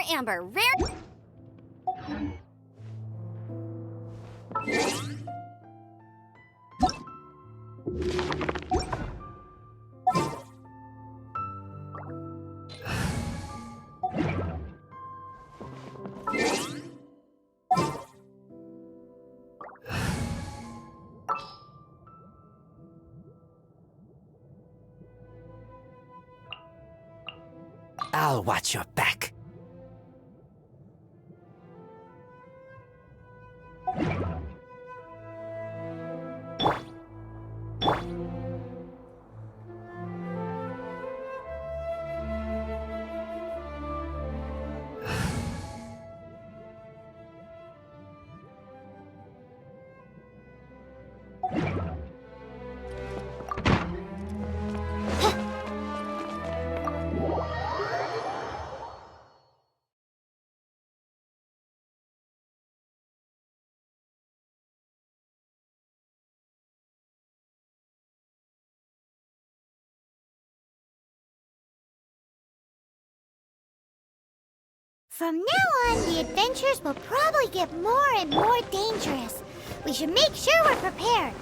amber, rare... I'll watch your back. From now on, the adventures will probably get more and more dangerous. We should make sure we're prepared.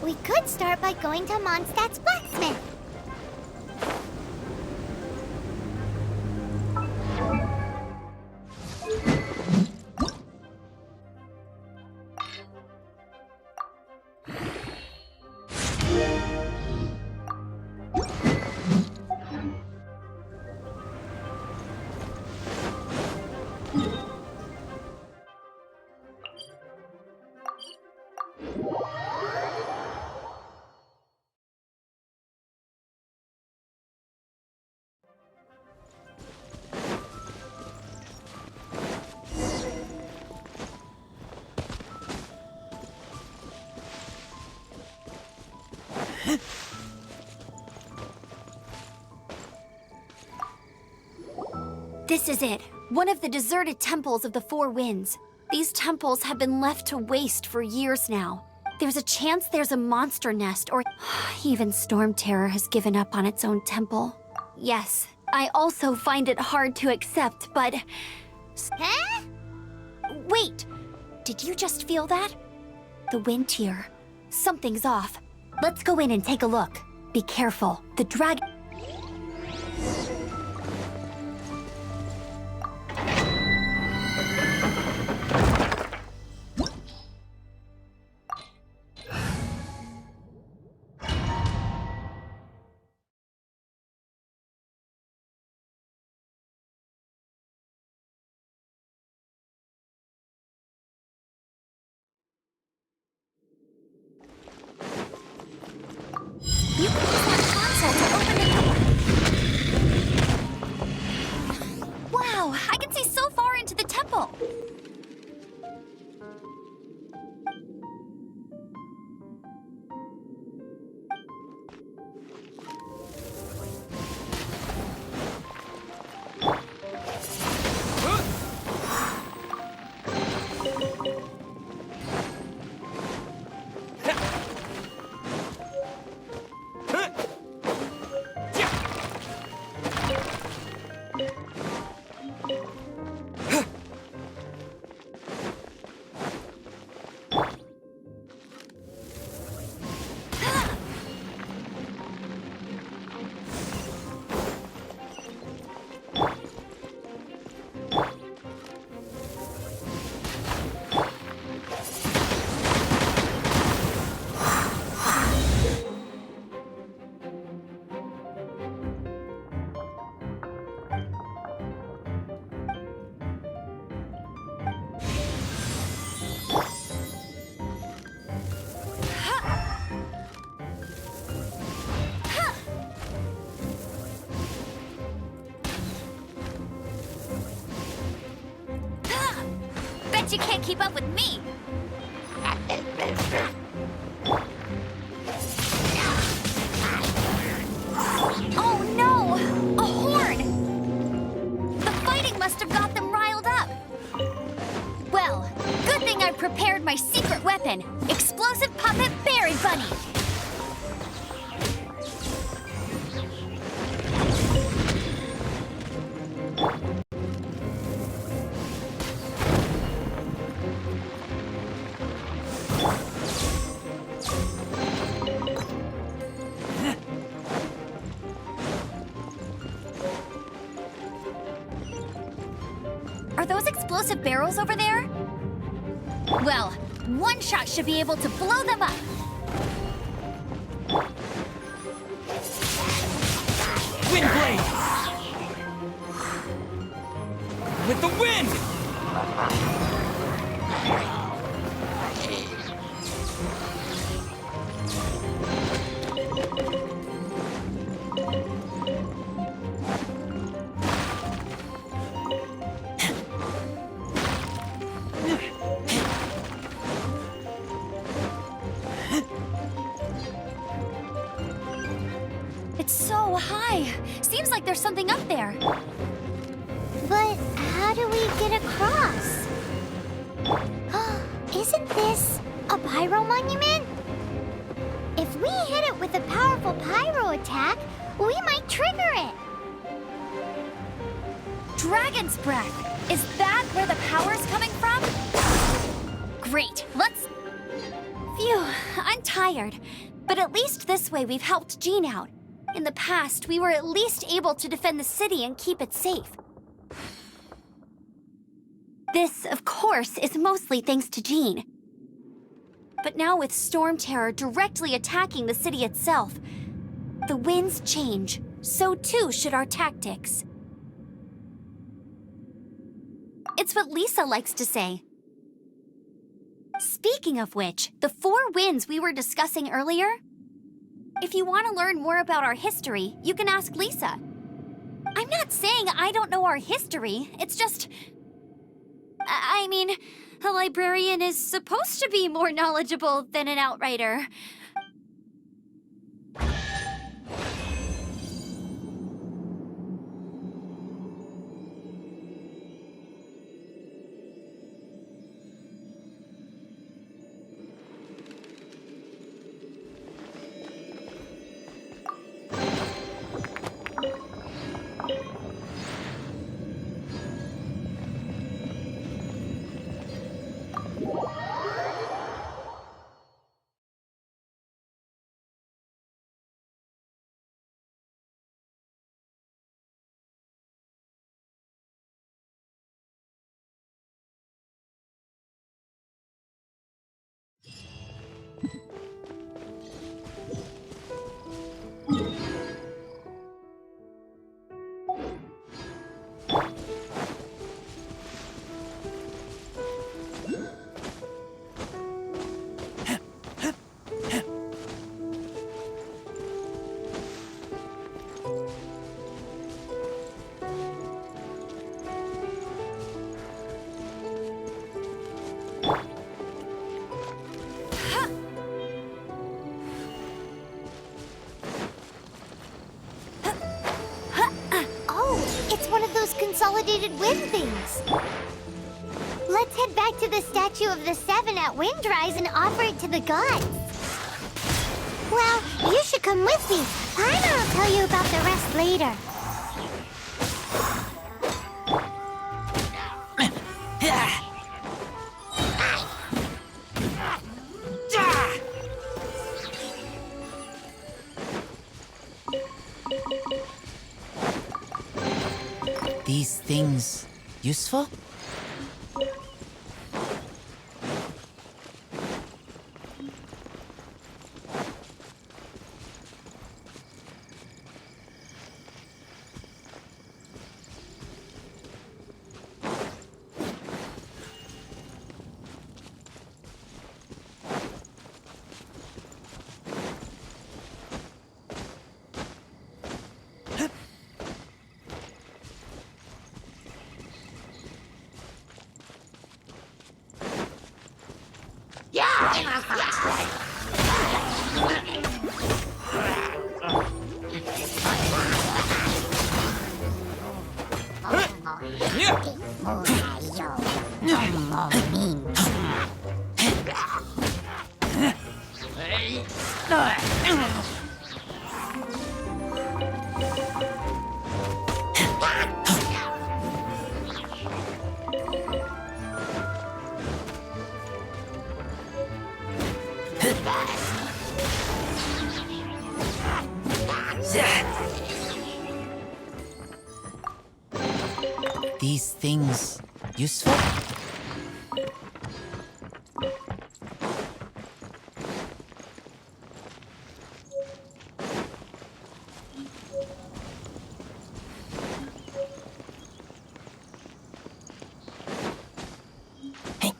We could start by going to Mondstadt's blacksmith. This is it. One of the deserted temples of the Four Winds. These temples have been left to waste for years now. There's a chance there's a monster nest, or even Storm Terror has given up on its own temple. Yes, I also find it hard to accept, but... Huh? Wait! Did you just feel that? The wind here. Something's off. Let's go in and take a look. Be careful. The dragon... You can use that console to open the door. Wow, I can see so far into the temple. You can't keep up with me. Oh no! A horn! The fighting must have got them riled up. Well, good thing I prepared my secret weapon, explosive puppet Berry Bunny. Are those explosive barrels over there? Well, one shot should be able to blow them up. Wind blade! With the wind! It's so high. Seems like there's something up there. But how do we get across? Isn't this a pyro monument? If we hit it with a powerful pyro attack, we might trigger it. Dragon's breath. Is that where the power's coming from? Great. Let's... Phew, I'm tired. But at least this way we've helped Jean out. In the past, we were at least able to defend the city and keep it safe. This, of course, is mostly thanks to Jean. But now with Storm Terror directly attacking the city itself, the winds change, so too should our tactics. It's what Lisa likes to say. Speaking of which, the 4 winds we were discussing earlier, if you want to learn more about our history, you can ask Lisa. I'm not saying I don't know our history, it's just... I mean, a librarian is supposed to be more knowledgeable than an outrider. Consolidated wind things. Let's head back to the statue of the 7 at Windrise and offer it to the gods. Well, you should come with me. Paimon will tell you about the rest later. These things useful? These things Useful? Hey.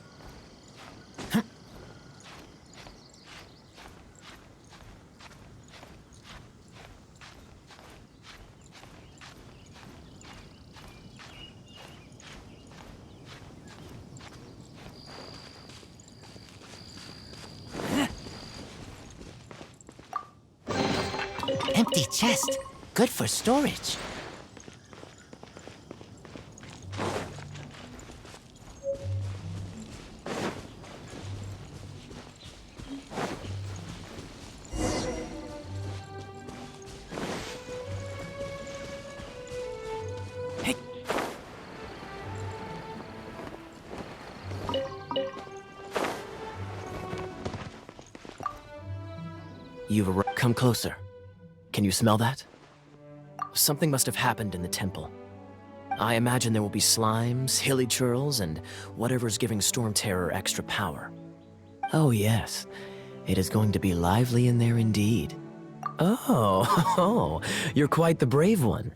Empty chest. Good for storage. Hey. Come closer. Can you smell that? Something must have happened in the temple. I imagine there will be slimes, hilly churls, and whatever's giving Storm Terror extra power. Oh yes, it is going to be lively in there indeed. Oh, you're quite the brave one.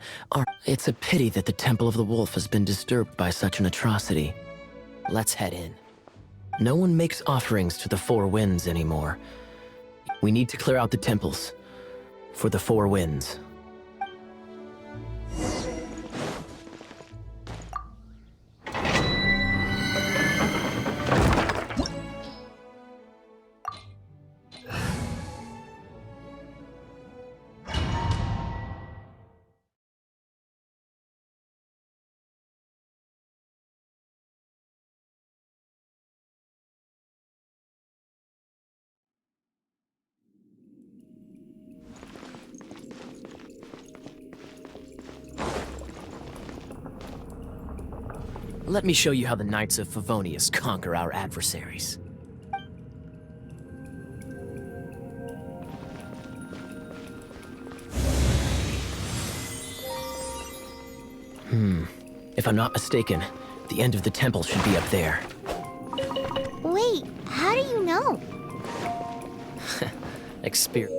It's a pity that the Temple of the Wolf has been disturbed by such an atrocity. Let's head in. No one makes offerings to the Four Winds anymore. We need to clear out the temples. For the Four Winds. Let me show you how the Knights of Favonius conquer our adversaries. If I'm not mistaken, the end of the temple should be up there. Wait, how do you know? Experience.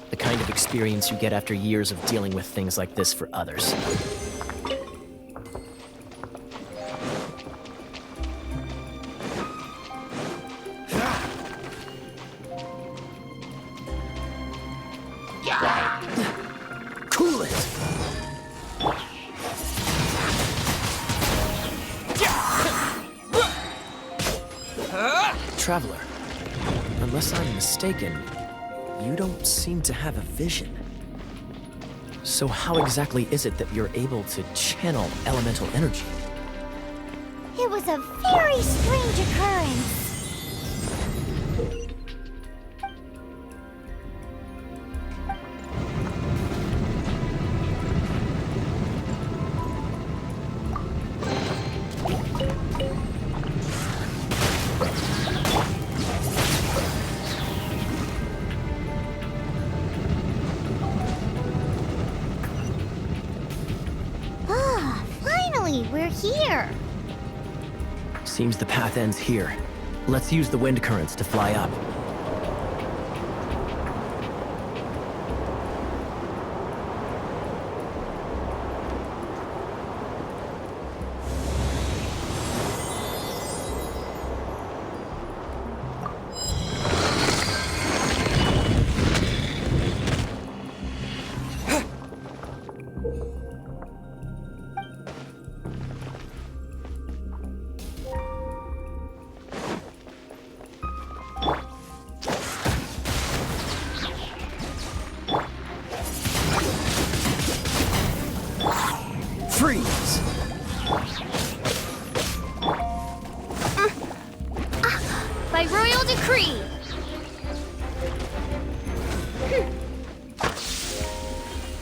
The kind of experience you get after years of dealing with things like this for others. Cool it! Traveler, unless I'm mistaken, you don't seem to have a vision. So how exactly is it that you're able to channel elemental energy? It was a very strange occurrence. We're here. Seems the path ends here. Let's use the wind currents to fly up. Freeze! By royal decree.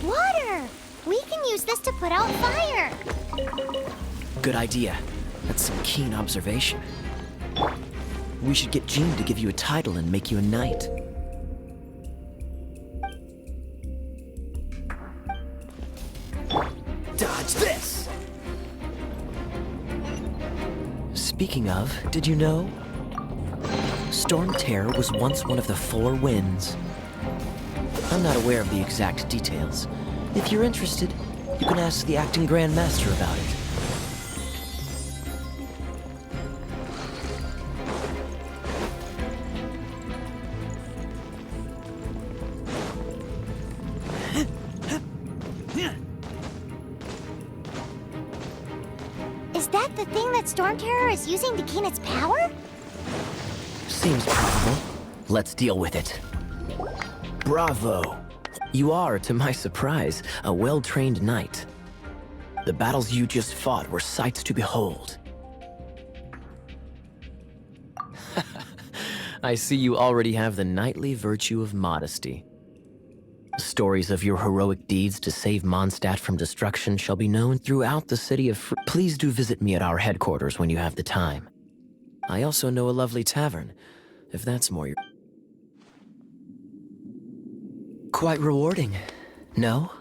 Water! We can use this to put out fire. Good idea. That's some keen observation. We should get Jean to give you a title and make you a knight. Speaking of, did you know? Storm Terror was once one of the four winds. I'm not aware of the exact details. If you're interested, you can ask the acting Grand Master about it. Is that the thing that Storm Terror is using to gain its power? Seems probable. Let's deal with it. Bravo! You are, to my surprise, a well-trained knight. The battles you just fought were sights to behold. I see you already have the knightly virtue of modesty. Stories of your heroic deeds to save Mondstadt from destruction shall be known throughout the city of Please do visit me at our headquarters when you have the time. I also know a lovely tavern, if that's more your... Quite rewarding, no?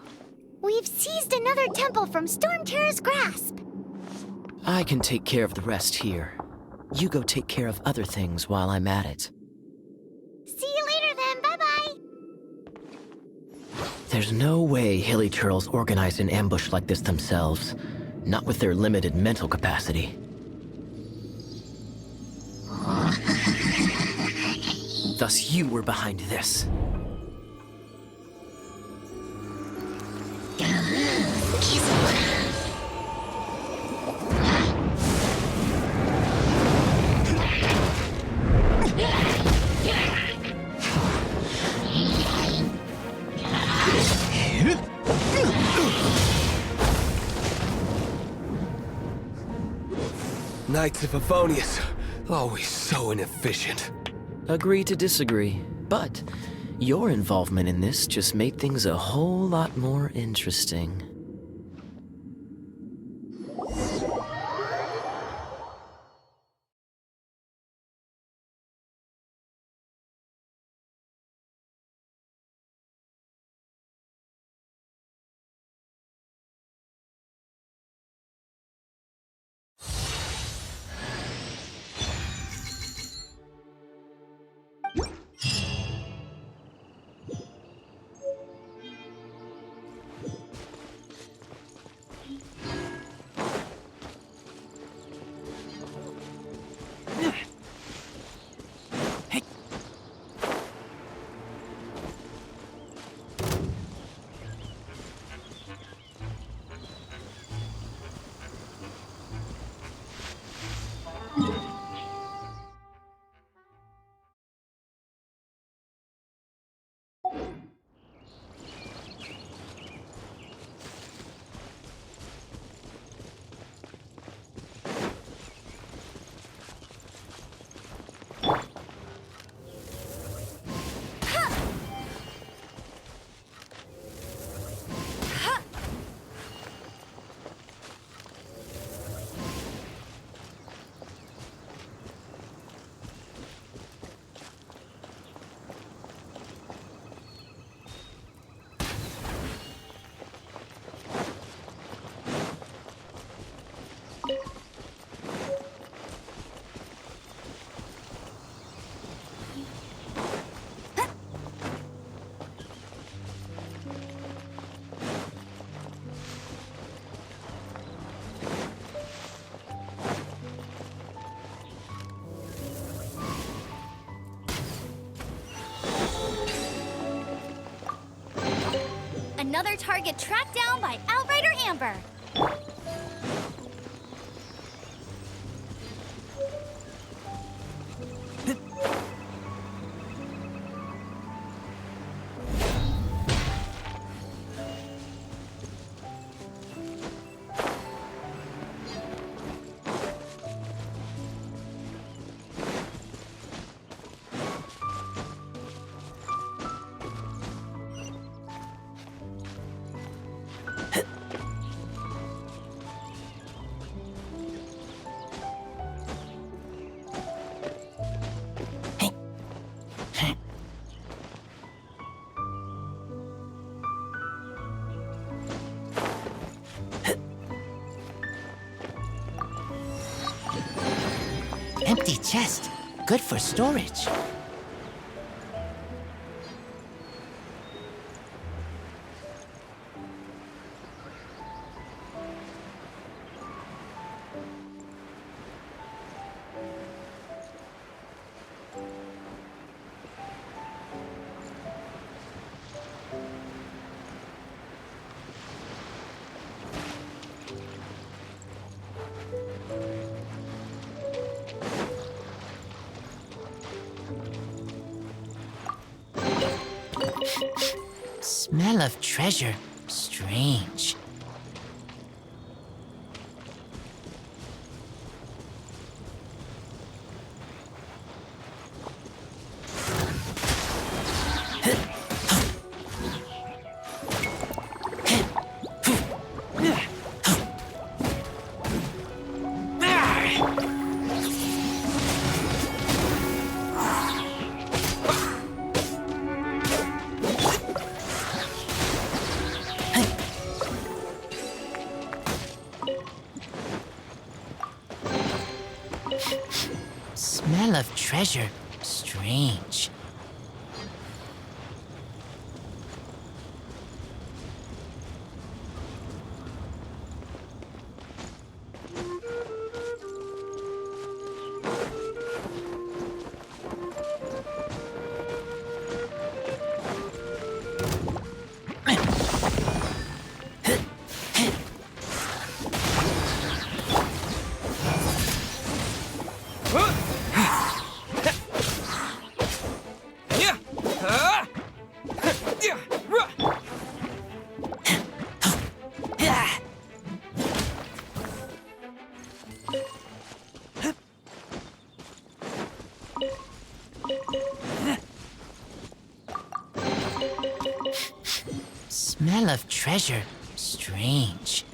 We've seized another temple from Storm Terror's grasp. I can take care of the rest here. You go take care of other things while I'm at it. See you later then, bye-bye. There's no way Hilly Churls organized an ambush like this themselves. Not with their limited mental capacity. Thus you were behind this. Knights of Favonius, always so inefficient. Agree to disagree, but your involvement in this just made things a whole lot more interesting. Another target tracked down by Outrider Amber. empty chest. Good for storage. Smell of treasure. Strange. Smell of treasure. Strange. Smell of treasure. Strange.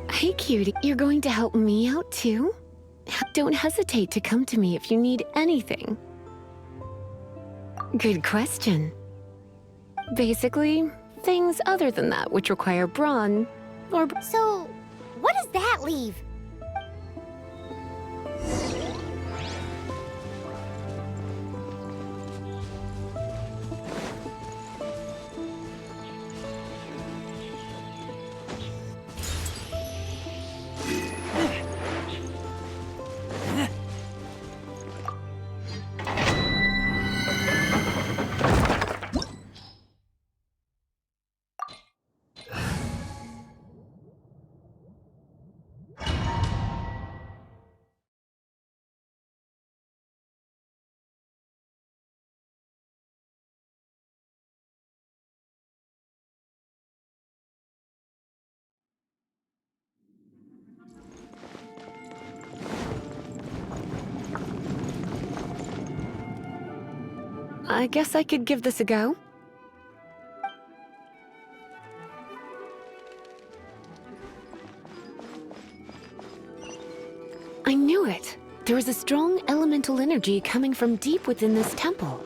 Hey, cutie, you're going to help me out too? Don't hesitate to come to me if you need anything. Good question. Basically, things other than that which require brawn or... So, what does that leave? I guess I could give this a go. I knew it! There is a strong elemental energy coming from deep within this temple.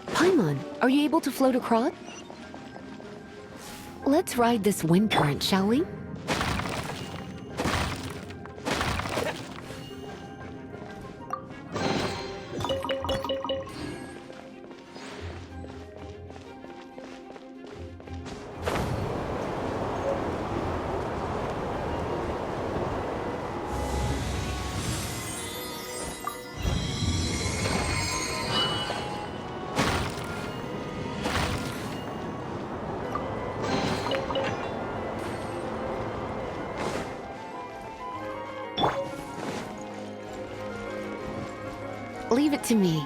Paimon, are you able to float across? Let's ride this wind current, shall we? it to me.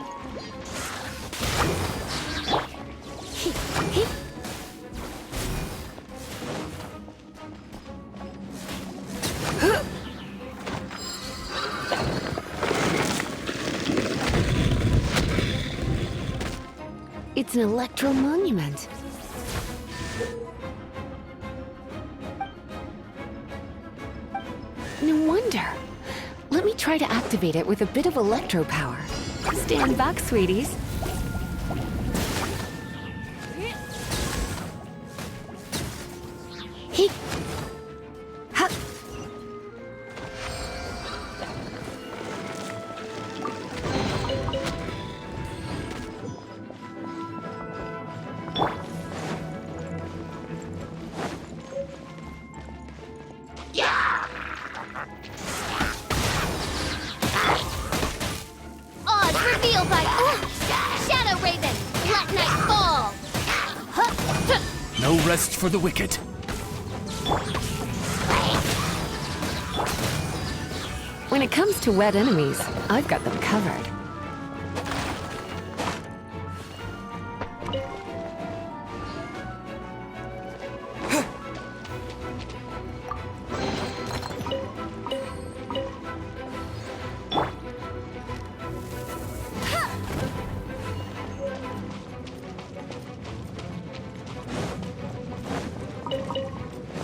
It's an electro monument. No wonder. Let me try to activate it with a bit of electro power. Stand back, sweeties. He. Ha. Odds revealed by Shadow Raven. Let night fall. No rest for the wicked. When it comes to wet enemies, I've got them covered.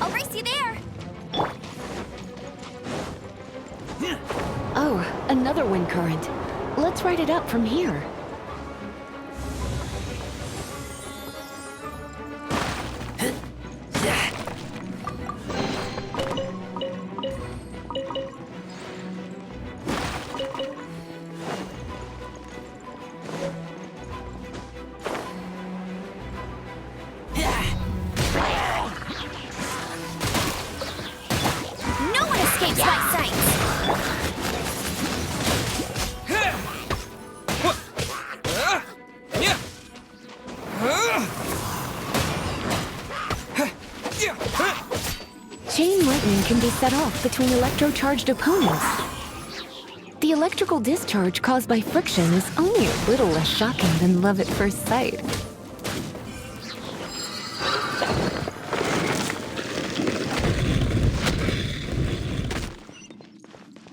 I'll race you there. Oh, another wind current. Let's ride it up from here. No one escapes my sights. Chain lightning can be set off between electro-charged opponents. The electrical discharge caused by friction is only a little less shocking than love at first sight.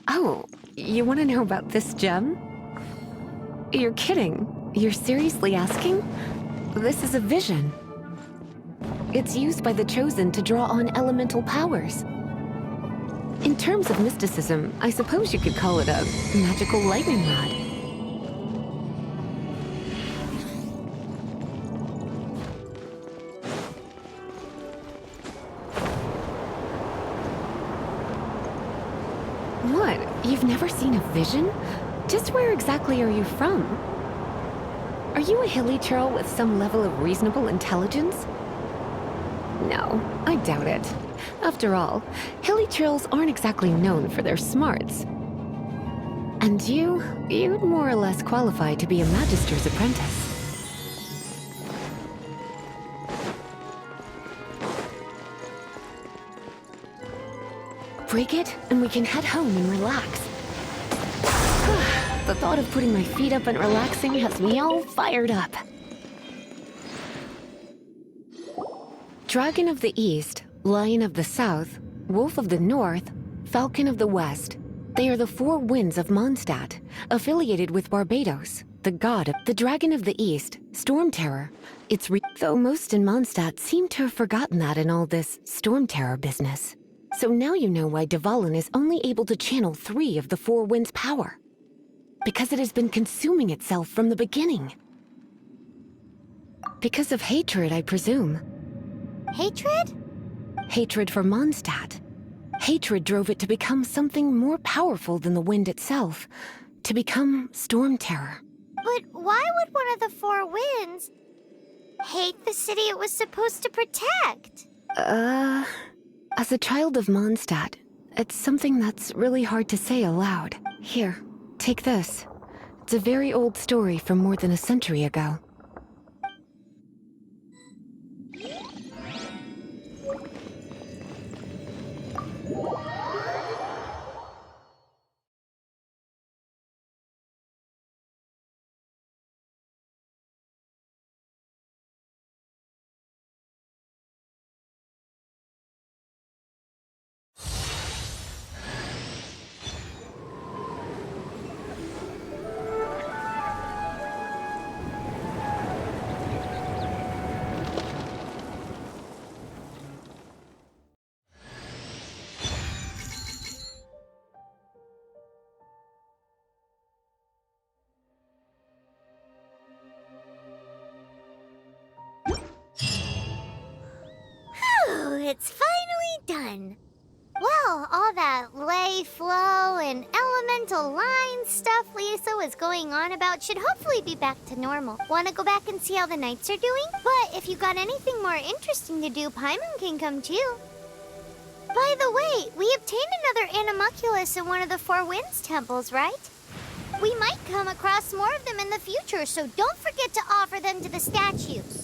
Oh, you want to know about this gem? You're kidding. You're seriously asking? This is a vision. It's used by the Chosen to draw on elemental powers. In terms of mysticism, I suppose you could call it a magical lightning rod. What? You've never seen a vision? Just where exactly are you from? Are you a hilly churl with some level of reasonable intelligence? No, I doubt it. After all, hilly churls aren't exactly known for their smarts. And you'd more or less qualify to be a magister's apprentice. Break it, and we can head home and relax. The thought of putting my feet up and relaxing has me all fired up. Dragon of the East, Lion of the South, Wolf of the North, Falcon of the West. They are the four winds of Mondstadt, affiliated with Barbados, the god of the Dragon of the East, Storm Terror. Though most in Mondstadt seem to have forgotten that in all this Storm Terror business. So now you know why Dvalin is only able to channel 3 of the four winds' power. Because it has been consuming itself from the beginning. Because of hatred, I presume. Hatred? Hatred for Mondstadt. Hatred drove it to become something more powerful than the wind itself. To become Storm Terror. But why would one of the four winds hate the city it was supposed to protect? As a child of Mondstadt, it's something that's really hard to say aloud. Here, take this. It's a very old story from more than a century ago. it's finally done. Well, all that lay, flow, and elemental line stuff Lisa was going on about should hopefully be back to normal. Want to go back and see how the knights are doing? But if you got anything more interesting to do, Paimon can come too. By the way, we obtained another Animalculus in one of the Four Winds temples, right? We might come across more of them in the future, so don't forget to offer them to the statues.